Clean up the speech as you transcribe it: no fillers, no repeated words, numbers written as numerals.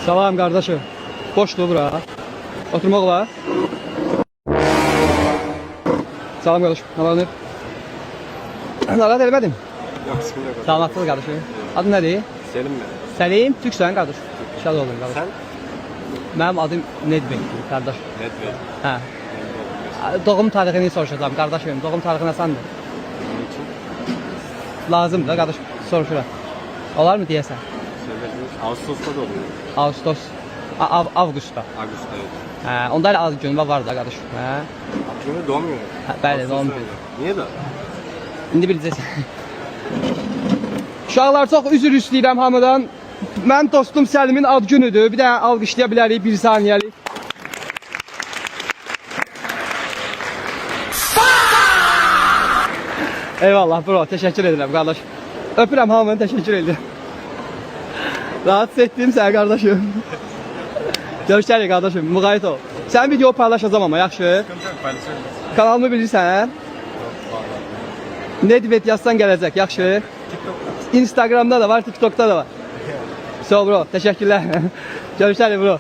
Salam qardaşım. Boşdur bura. Oturmaq var. Salam qardaşım. Nə var? Narahat eləmədim. Yok, sıkıntı yok. Salamatçılıq qardaşım. Adın nədir? Selim mi? Səlim, Türksən qardaş. Şad olun qardaş. Sen? Mənim adım Nedbekdir qardaş. Netbey. Hə. Doğum tarixini soruşacağam qardaşım. Doğum tarixi nəsəndir? Onun için Lazımdır da qardaş. Soruşuram. Olar mı deyəsən? söylersiniz. Ağustos'ta da oluyor. Ağustos. Avqustda. Ağustos'ta evet. Hə, onda elə az gün var da qardaş. Hə. Aklını doğum günü. Hə, bəli, Ağustos'ta doğum oluyor. günü. Niye de? İndi biləcəksən. Uşaqlar çox üzr istəyirəm hamıdan. Mən dostum Səlimin ad günüdür. Bir dənə alqışlaya bilərik 1 saniyəlik. Eyvallah bro, təşəkkür edirəm qardaş. Öpürəm hamını, təşəkkür edirəm. Rahatsız etdim səni qardaşım. Görüşərik qardaşım, müğayət ol. Sən video paylaşacağam ama, yaxşı? Sıkıntı yok, paylaşırım. Kanalımı bilirsən? Nedvet yazsan gələcək, yaxşı? Instagramda da var, TikTok'ta da var. So bro, teşekkürler. Görüşürüz bro.